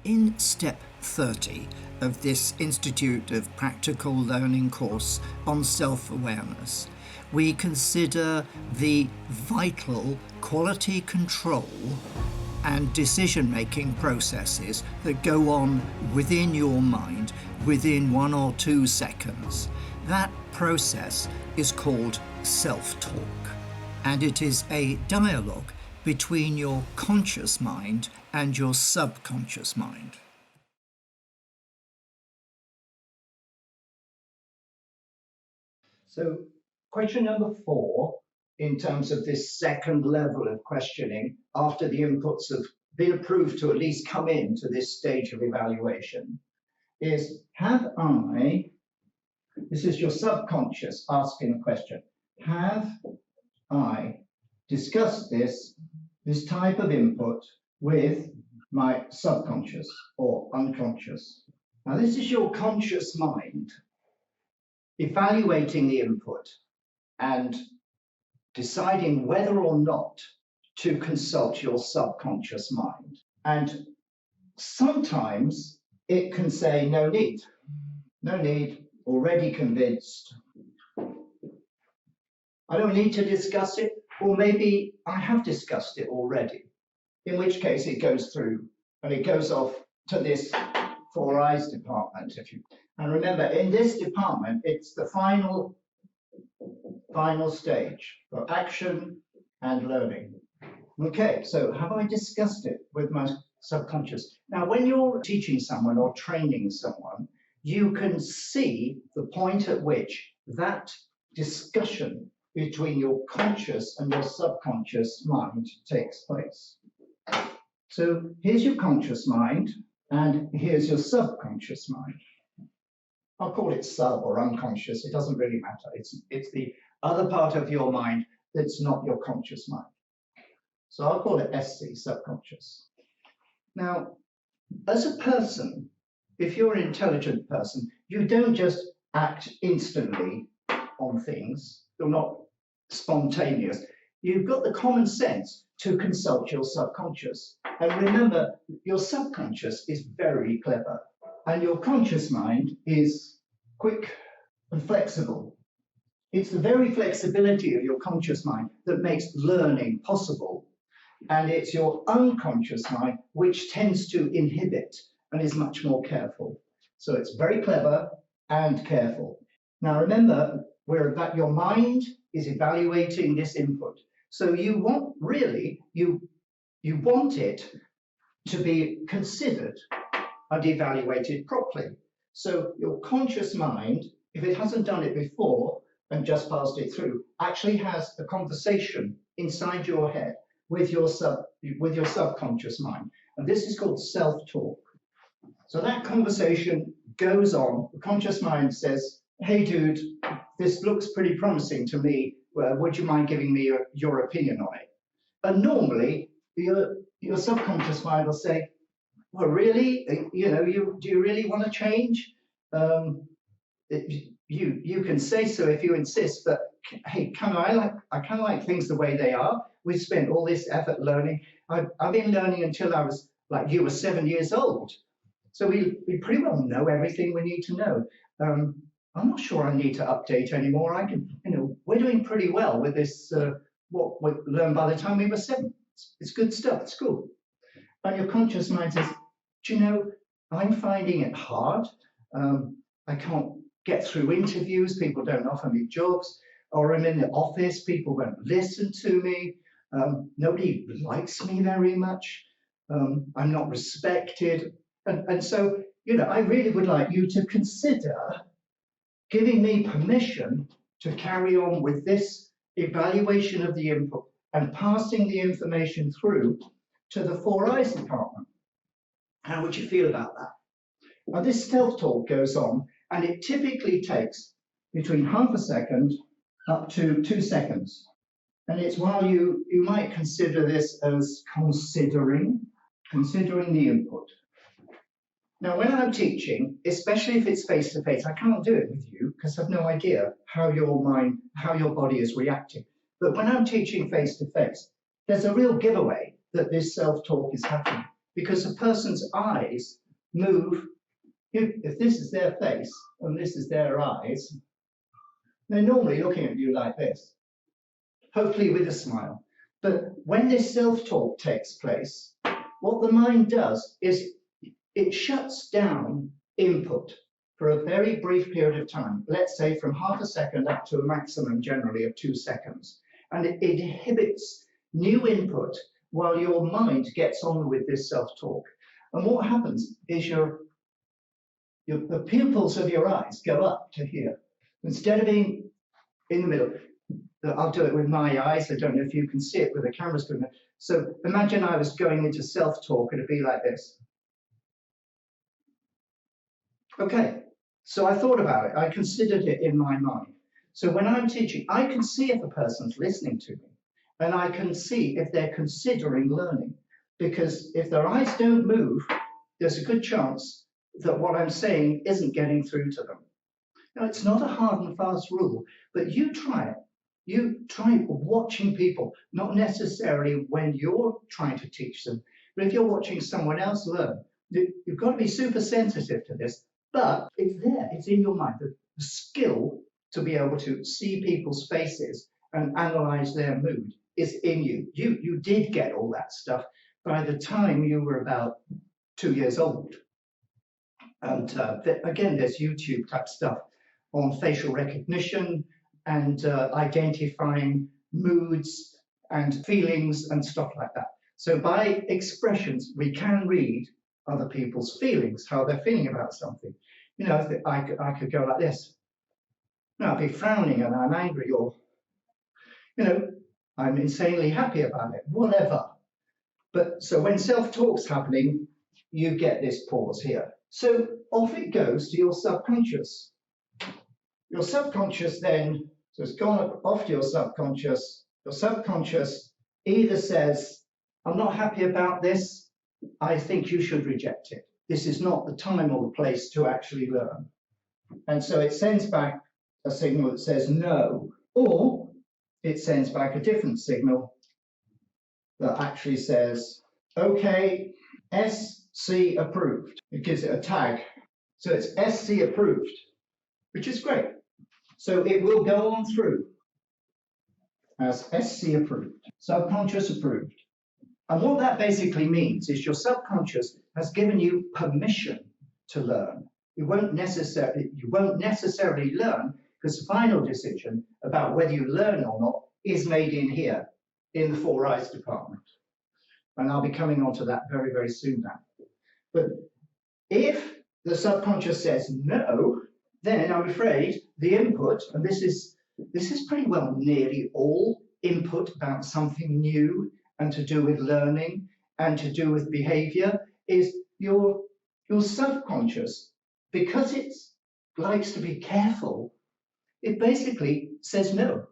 In step 30 of this Institute of Practical Learning course on self-awareness, we consider the vital quality control and decision-making processes that go on within your mind within 1 or 2 seconds. That process is called self-talk, and it is a dialogue between your conscious mind and your subconscious mind. So, question number 4, in terms of this second level of questioning, after the inputs have been approved to at least come into this stage of evaluation, is have I, this is your subconscious asking a question, have I discussed this type of input with my subconscious or unconscious? Now, this is your conscious mind evaluating the input and deciding whether or not to consult your subconscious mind. And sometimes it can say, no need, already convinced. I don't need to discuss it, or maybe I have discussed it already, in which case it goes through and it goes off to this 4 eyes department. And remember, in this department, it's the final stage for action and learning. Okay, so have I discussed it with my subconscious? Now, when you're teaching someone or training someone, you can see the point at which that discussion between your conscious and your subconscious mind takes place. So here's your conscious mind, and here's your subconscious mind. I'll call it sub or unconscious, it doesn't really matter. It's the other part of your mind that's not your conscious mind. So I'll call it SC, subconscious. Now, as a person, if you're an intelligent person, you don't just act instantly on things. You're not spontaneous. You've got the common sense to consult your subconscious. And remember, your subconscious is very clever, and your conscious mind is quick and flexible. It's the very flexibility of your conscious mind that makes learning possible. And it's your unconscious mind which tends to inhibit and is much more careful. So it's very clever and careful. Now remember, that your mind is evaluating this input. So you want, really, you want it to be considered and evaluated properly. So your conscious mind, if it hasn't done it before and just passed it through, actually has a conversation inside your head with your subconscious mind. And this is called self-talk. So that conversation goes on. The conscious mind says, hey, dude, this looks pretty promising to me. Would you mind giving me your opinion on it? And normally, your subconscious mind will say, well, really? Do you really want to change? You can say so if you insist, but hey, I kind of like things the way they are. We've spent all this effort learning. I've been learning until I was like you were 7 years old. So we pretty well know everything we need to know. I'm not sure I need to update anymore. We're doing pretty well with this, what we learned by the time we were 7. It's good stuff, it's cool. And your conscious mind says, do you know, I'm finding it hard. I can't get through interviews, people don't offer me jobs, or I'm in the office, people won't listen to me. Nobody likes me very much. I'm not respected. And so, I really would like you to consider giving me permission to carry on with this evaluation of the input and passing the information through to the 4 eyes department. How would you feel about that? Now, this self-talk goes on, and it typically takes between half a second up to 2 seconds. And it's while you might consider this as considering the input. Now, when I'm teaching, especially if it's face-to-face, I can't do it with you because I've no idea how your body is reacting. But when I'm teaching face-to-face, there's a real giveaway that this self-talk is happening. because a person's eyes move. If this is their face and this is their eyes, they're normally looking at you like this, hopefully with a smile. But when this self-talk takes place, what the mind does is it shuts down input for a very brief period of time, let's say from half a second up to a maximum generally of 2 seconds. And it inhibits new input while your mind gets on with this self-talk. And what happens is the pupils of your eyes go up to here. Instead of being in the middle, I'll do it with my eyes. I don't know if you can see it with the camera's going. So imagine I was going into self-talk, it'd be like this. Okay, so I thought about it. I considered it in my mind. So when I'm teaching, I can see if a person's listening to me, and I can see if they're considering learning. Because if their eyes don't move, there's a good chance that what I'm saying isn't getting through to them. Now, it's not a hard and fast rule, but you try it. You try watching people, not necessarily when you're trying to teach them, but if you're watching someone else learn, you've got to be super sensitive to this, but it's there, it's in your mind. The skill to be able to see people's faces and analyze their mood is in you. You did get all that stuff by the time you were about 2 years old. And again, there's YouTube type stuff on facial recognition and identifying moods and feelings and stuff like that. So by expressions, we can read other people's feelings, how they're feeling about something. You know, I could go like this. You know, I'd be frowning and I'm angry, or, you know, I'm insanely happy about it, whatever. But so when self-talk's happening, you get this pause here. So off it goes to your subconscious. Your subconscious then, so it's gone off to your subconscious. Your subconscious either says, I'm not happy about this, I think you should reject it. This is not the time or the place to actually learn. And so it sends back a signal that says no, or it sends back a different signal that actually says, okay, SC approved. It gives it a tag. So it's SC approved, which is great. So it will go on through as SC approved, subconscious approved. And what that basically means is your subconscious has given you permission to learn. You won't necessarily learn, because the final decision about whether you learn or not is made in here, in the 4 eyes department. And I'll be coming on to that very, very soon now. But if the subconscious says no, then I'm afraid the input, and this is pretty well nearly all input about something new and to do with learning and to do with behavior, is your subconscious, because it likes to be careful, it basically says no.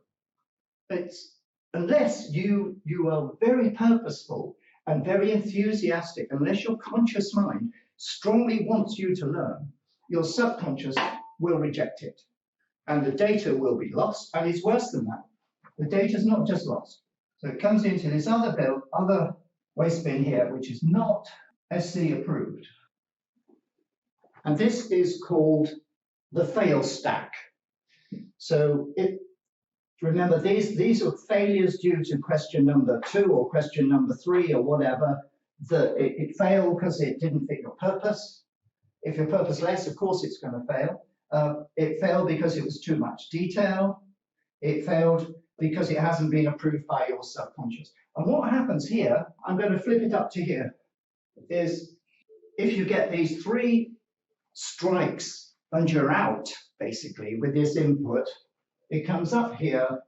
It's unless you are very purposeful and very enthusiastic, unless your conscious mind strongly wants you to learn, your subconscious will reject it. And the data will be lost, and it's worse than that. The data is not just lost. So it comes into this other waste bin here, which is not SC approved. And this is called the fail stack. So remember, these are failures due to question number 2 or question number 3 or whatever. It failed because it didn't fit your purpose. If you're purposeless, of course it's going to fail. It failed because it was too much detail. It failed because it hasn't been approved by your subconscious. And what happens here, I'm going to flip it up to here, is if you get these 3 strikes and you're out, basically, with this input, it comes up here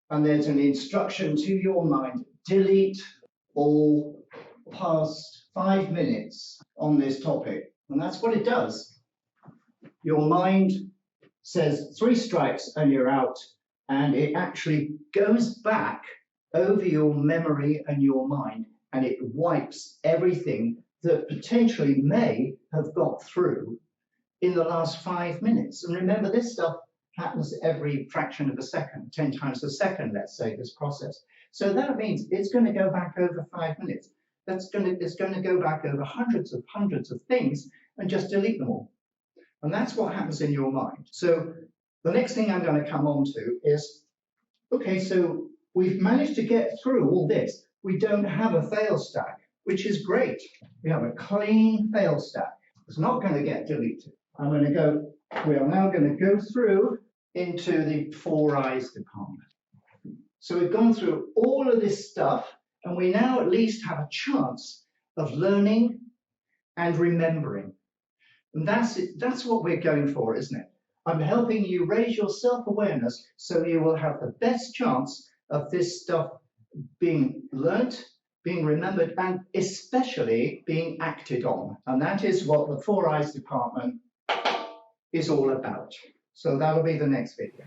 and there's an instruction to your mind, delete all past 5 minutes on this topic. And that's what it does. Your mind says 3 strikes and you're out, and it actually goes back over your memory and your mind, and it wipes everything that potentially may have got through in the last 5 minutes. And remember, this stuff happens every fraction of a second, 10 times a second, let's say, this process. So that means it's going to go back over 5 minutes. it's going to go back over hundreds of things and just delete them all. And that's what happens in your mind. So the next thing I'm going to come on to is, okay, so we've managed to get through all this. We don't have a fail stack, which is great. We have a clean fail stack. It's not going to get deleted. We are now going to go through into the 4 eyes department. So we've gone through all of this stuff, and we now at least have a chance of learning and remembering. And that's it. That's what we're going for, isn't it? I'm helping you raise your self-awareness so you will have the best chance of this stuff being learnt, being remembered, and especially being acted on. And that is what the 4 eyes department is all about. So that'll be the next video.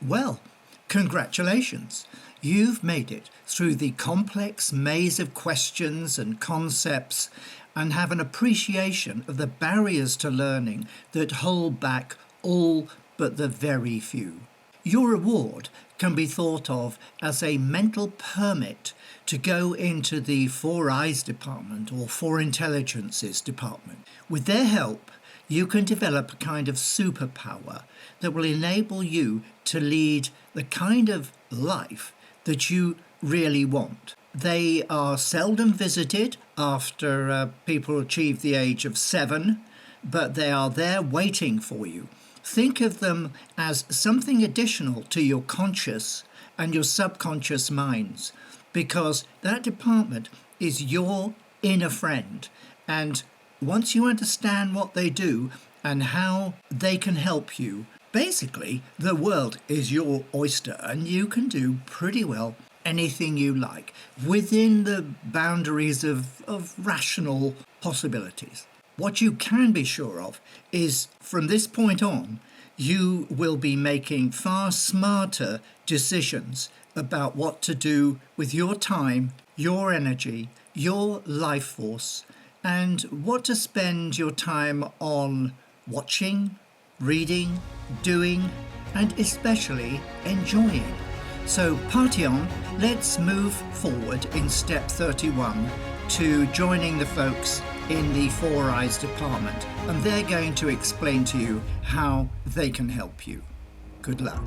Well, congratulations. You've made it through the complex maze of questions and concepts and have an appreciation of the barriers to learning that hold back all but the very few. Your reward can be thought of as a mental permit to go into the 4 eyes department or 4 intelligences department. With their help, you can develop a kind of superpower that will enable you to lead the kind of life that you really want. They are seldom visited after people achieve the age of 7, but they are there waiting for you. Think of them as something additional to your conscious and your subconscious minds, because that department is your inner friend. And once you understand what they do and how they can help you, basically the world is your oyster and you can do pretty well anything you like within the boundaries of rational possibilities. What you can be sure of is from this point on, you will be making far smarter decisions about what to do with your time, your energy, your life force, and what to spend your time on watching, reading, doing, and especially enjoying. So party on, let's move forward in step 31 to joining the folks in the 4 eyes department, and they're going to explain to you how they can help you. Good luck.